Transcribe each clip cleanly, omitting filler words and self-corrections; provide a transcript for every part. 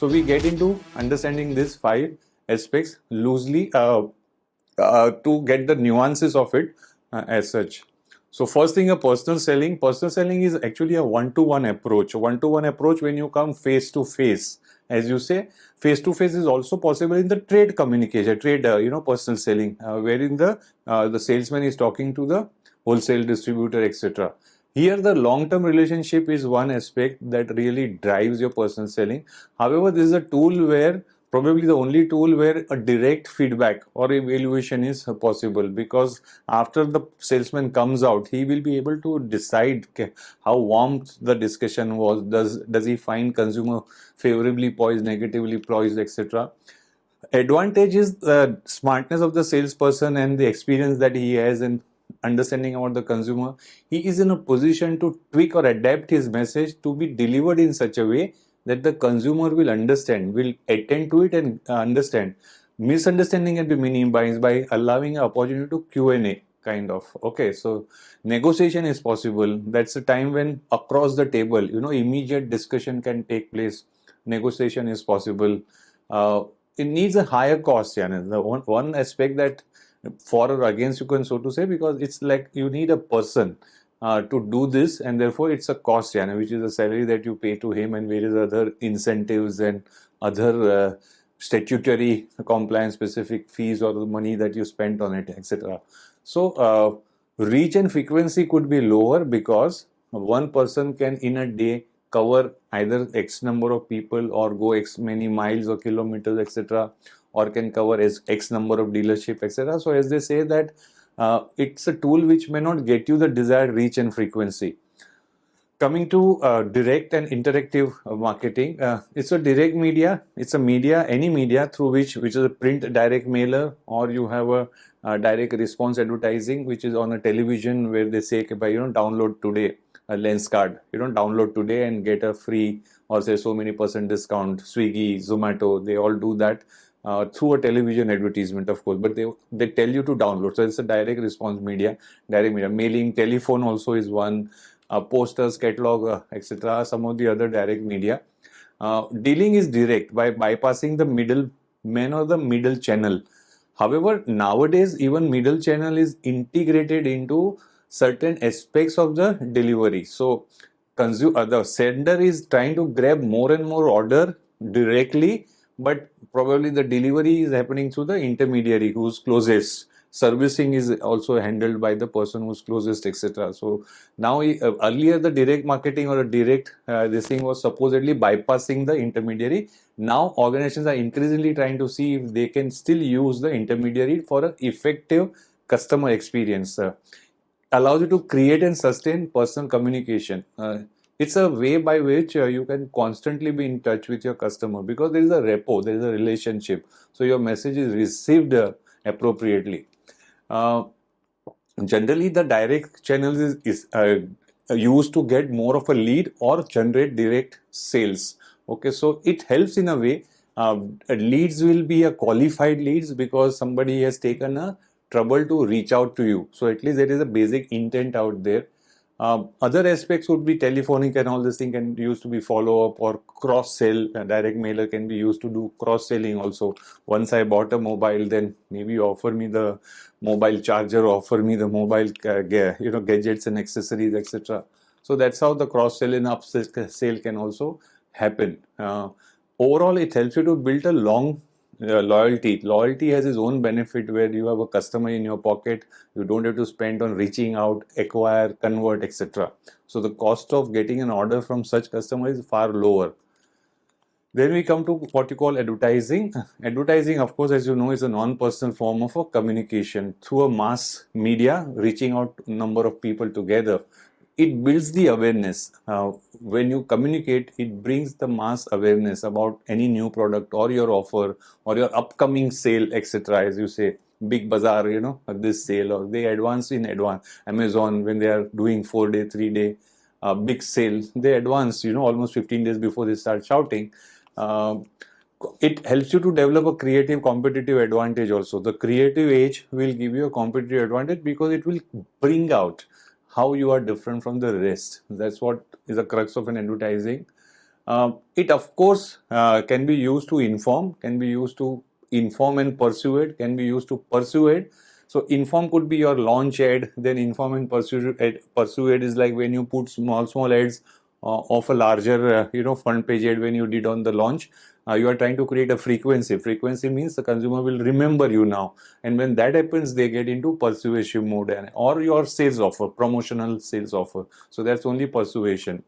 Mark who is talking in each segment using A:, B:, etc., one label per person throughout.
A: So we get into understanding these five aspects loosely to get the nuances of it as such. So first thing, a personal selling. Personal selling is actually a one-to-one approach. One-to-one approach when you come face to face. As you say, face to face is also possible in the trade communication, trade personal selling, wherein the salesman is talking to the wholesale distributor, etc. Here, the long-term relationship is one aspect that really drives your personal selling. However, this is a tool where probably the only tool where a direct feedback or evaluation is possible, because after the salesman comes out, he will be able to decide how warm the discussion was. Does he find consumer favorably poised, negatively poised, etc. Advantage is the smartness of the salesperson and the experience that he has in understanding about the consumer. He is in a position to tweak or adapt his message to be delivered in such a way that the consumer will understand, will attend to it and understand. Misunderstanding can be minimized by allowing an opportunity to Q&A kind of. Okay, so negotiation is possible. That's a time when across the table, immediate discussion can take place. Negotiation is possible. It needs a higher cost. The one aspect that for or against you can so to say, because it's like you need a person to do this, and therefore it's a cost, which is a salary that you pay to him and various other incentives and other statutory compliance specific fees or the money that you spent on it, etc. So reach and frequency could be lower because one person can in a day cover either X number of people or go X many miles or kilometers, etc., or can cover X number of dealership, etc. So as they say that it's a tool which may not get you the desired reach and frequency. Coming to direct and interactive marketing, it's a direct media. It's a media, any media through which is a print direct mailer, or you have a direct response advertising, which is on a television where they say, download today a lens card. Download today and get a free or say so many % discount. Swiggy, Zomato, they all do that through a television advertisement, of course, but they tell you to download. So it's a direct response media, direct media. Mailing, telephone also is one. Posters, catalog, etc. Some of the other direct media. Dealing is direct by bypassing the middle man or the middle channel. However, nowadays even middle channel is integrated into certain aspects of the delivery. So the sender is trying to grab more and more order directly, but probably the delivery is happening through the intermediary who's closest. Servicing is also handled by the person who's closest, etc. So now earlier the direct marketing or a direct this thing was supposedly bypassing the intermediary. Now organizations are increasingly trying to see if they can still use the intermediary for an effective customer experience. Allows you to create and sustain personal communication. It's a way by which you can constantly be in touch with your customer, because there is a rapport, there is a relationship. So your message is received appropriately. Generally, the direct channels is used to get more of a lead or generate direct sales. Okay, so it helps in a way. Leads will be a qualified leads because somebody has taken a trouble to reach out to you. So at least there is a basic intent out there. Other aspects would be telephonic, and all this thing can be used to be follow up or cross sell. Direct mailer can be used to do cross selling also. Once I bought a mobile, then maybe you offer me the mobile charger, offer me the mobile gadgets and accessories, etc. So that's how the cross sell and upsell can also happen. Overall, it helps you to build a long loyalty. Loyalty has its own benefit where you have a customer in your pocket. You don't have to spend on reaching out, acquire, convert, etc. So the cost of getting an order from such customer is far lower. Then we come to what you call advertising. Advertising, of course, as you know, is a non-personal form of a communication through a mass media, reaching out to a number of people together. It builds the awareness. When you communicate, it brings the mass awareness about any new product or your offer or your upcoming sale, etc. As you say, big bazaar, this sale, or they advance in advance. Amazon, when they are doing 4-day, 3-day big sale, they advance, almost 15 days before they start shouting. It helps you to develop a creative competitive advantage also. The creative edge will give you a competitive advantage because it will bring out how you are different from the rest. That's what is the crux of an advertising. It of course can be used to inform, can be used to inform and persuade, can be used to persuade. So inform could be your launch ad, then inform and persuade is like when you put small ads of a larger front page ad when you did on the launch. You are trying to create a frequency. Frequency means the consumer will remember you now, and when that happens, they get into persuasive mode, or your sales offer, promotional sales offer. So that's only persuasion,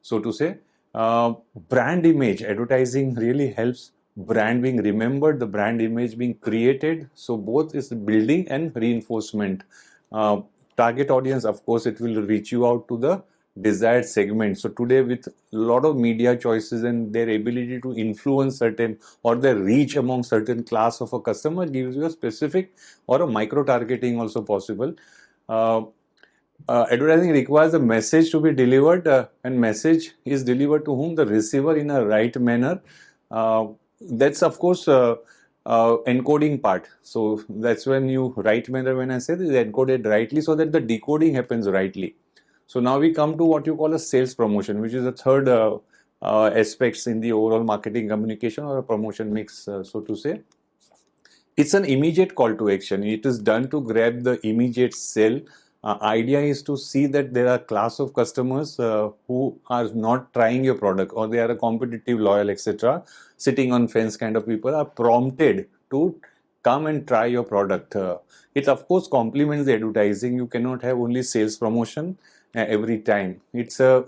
A: so to say. Brand image advertising really helps brand being remembered, the brand image being created. So both is building and reinforcement. uh, Target audience, of course, it will reach you out to the desired segment. So today, with a lot of media choices and their ability to influence certain, or their reach among certain class of a customer, gives you a specific or a micro targeting also possible. uh, Advertising requires a message to be delivered, and message is delivered to whom? The receiver, in a right manner. That's of course encoding part. So that's when you right manner, when I say this, encoded rightly, so that the decoding happens rightly. So now we come to what you call a sales promotion, which is the third aspects in the overall marketing communication or a promotion mix, so to say. It's an immediate call to action. It is done to grab the immediate sale. Idea is to see that there are class of customers who are not trying your product, or they are a competitive, loyal, etc. Sitting on fence kind of people are prompted to come and try your product. It of course complements the advertising. You cannot have only sales promotion every time. It's a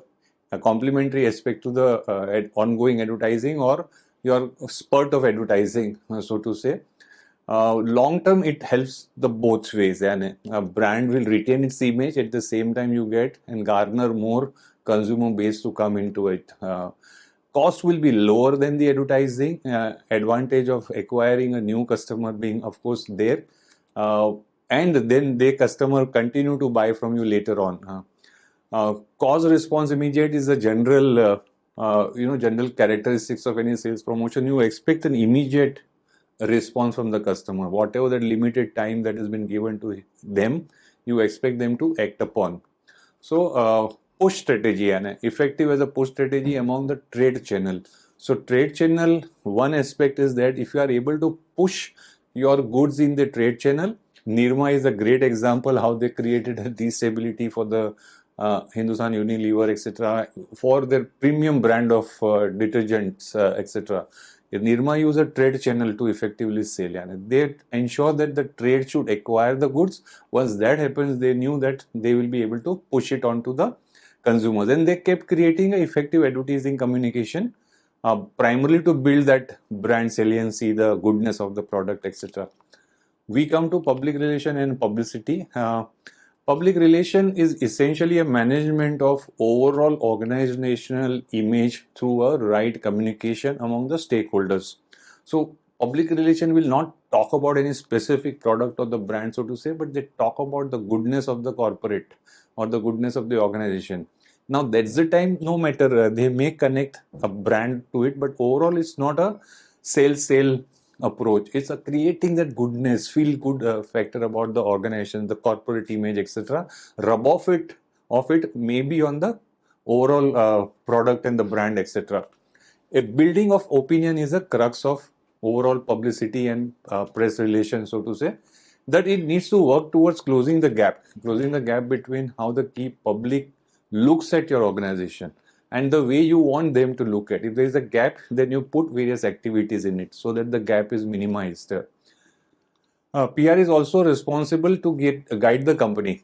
A: complementary aspect to the ongoing advertising or your spurt of advertising, so to say. Long term, it helps the both ways, and a brand will retain its image, at the same time you get and garner more consumer base to come into it. Cost will be lower than the advertising. Advantage of acquiring a new customer being, of course, there, and then the customer continue to buy from you later on. Cause response immediate is a general general characteristics of any sales promotion. You expect an immediate response from the customer. Whatever that limited time that has been given to them, you expect them to act upon. So push strategy, and effective as a push strategy among the trade channel. So trade channel, one aspect is that if you are able to push your goods in the trade channel, Nirma is a great example how they created a stability for the Hindustan Unilever, etc., for their premium brand of detergents, etc. Nirma use a trade channel to effectively sell, and they ensure that the trade should acquire the goods. Once that happens, they knew that they will be able to push it onto the consumers, and they kept creating an effective advertising communication, primarily to build that brand saliency, the goodness of the product, etc. We come to public relation and publicity. Public relation is essentially a management of overall organizational image through a right communication among the stakeholders. So public relation will not talk about any specific product or the brand, so to say, but they talk about the goodness of the corporate or the goodness of the organization. Now that's the time, no matter they may connect a brand to it, but overall it's not a sale approach. It's a creating that goodness, feel good factor about the organization, the corporate image, etc. Rub off it maybe on the overall product and the brand, etc. A building of opinion is a crux of overall publicity and press relations, so to say, that it needs to work towards closing the gap between how the key public looks at your organization and the way you want them to look at. If there is a gap, then you put various activities in it so that the gap is minimized. PR is also responsible to guide the company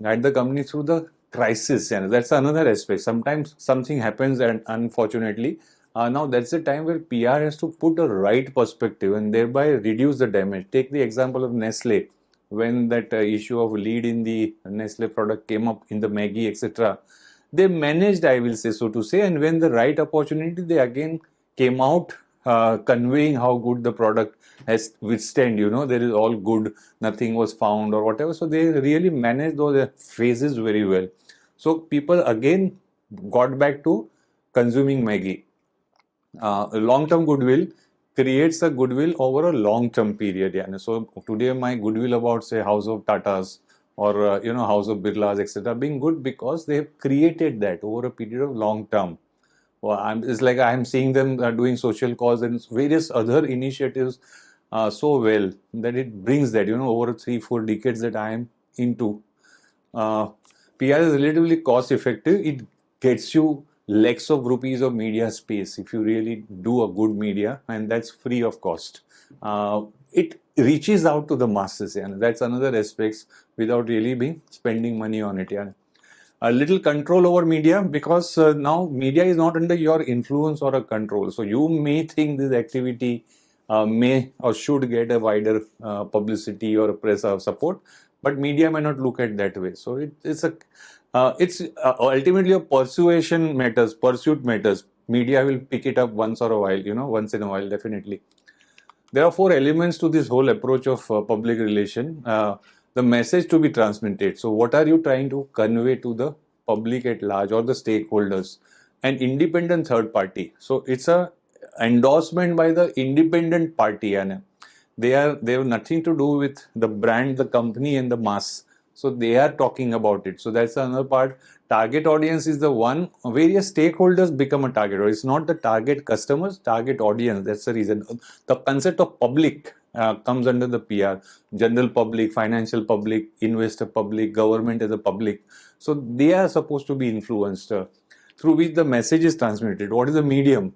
A: through the crisis, and that's another aspect. Sometimes something happens, and unfortunately, now that's the time where PR has to put a right perspective and thereby reduce the damage. Take the example of Nestle, when that issue of lead in the Nestle product came up in the Maggie, etc. They managed, I will say, so to say, and when the right opportunity, they again came out conveying how good the product has withstand. There is all good, nothing was found or whatever. So they really managed those phases very well. So people again got back to consuming Maggie. Long-term goodwill creates a goodwill over a long-term period. Yeah. So today my goodwill about, say, House of Tatas or House of Birlas, etc., being good because they have created that over a period of long term. Well, it's like I'm seeing them doing social cause and various other initiatives so well that it brings that, over 3-4 decades that I am into. Uh, PR is relatively cost effective. It gets you lakhs of rupees of media space if you really do a good media, and that's free of cost. It reaches out to the masses, and that's another aspect without really being spending money on it. Yeah, a little control over media, because now media is not under your influence or a control. So you may think this activity may or should get a wider publicity or press support, but media may not look at that way. So it's ultimately a persuasion matters, pursuit matters. Media will pick it up once or a while, once in a while, definitely. There are 4 elements to this whole approach of public relation. The message to be transmitted. So, what are you trying to convey to the public at large or the stakeholders? An independent third party. So, it's a endorsement by the independent party, and they have nothing to do with the brand, the company, and the mass. So they are talking about it. So that's another part. Target audience is the one. Various stakeholders become a target, or it's not the target customers, target audience. That's the reason. The concept of public comes under the PR. General public, financial public, investor public, government as a public. So they are supposed to be influenced through which the message is transmitted. What is the medium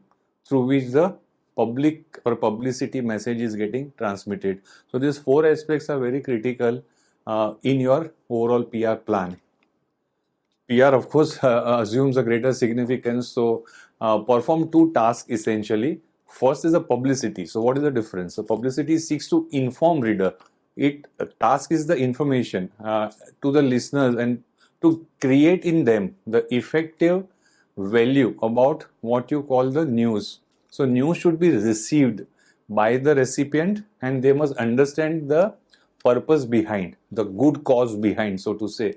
A: through which the public or publicity message is getting transmitted? So these 4 aspects are very critical in your overall PR plan. PR, of course, assumes a greater significance. So, perform 2 tasks essentially. First is the publicity. So, what is the difference? So, publicity seeks to inform reader. Task is the information to the listeners and to create in them the effective value about what you call the news. So, news should be received by the recipient, and they must understand the purpose behind, the good cause behind, so to say.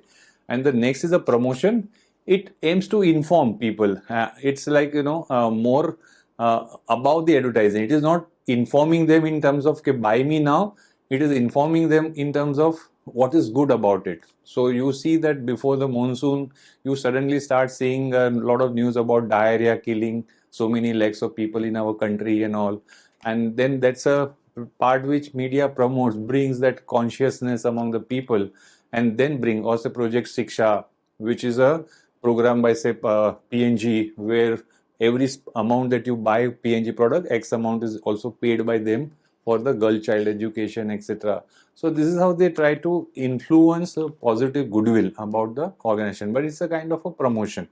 A: And the next is a promotion. It aims to inform people. It's like, more about the advertising. It is not informing them in terms of, okay, buy me now. It is informing them in terms of what is good about it. So you see that before the monsoon, you suddenly start seeing a lot of news about diarrhea killing so many lakhs of people in our country and all. And then that's a part which media promotes, brings that consciousness among the people, and then bring also Project Shiksha, which is a program by, say, PNG, where every amount that you buy PNG product, X amount is also paid by them for the girl child education, etc. So this is how they try to influence a positive goodwill about the organization, but it's a kind of a promotion.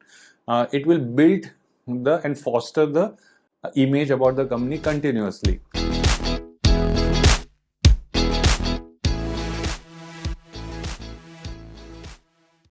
A: It will build and foster the image about the company continuously.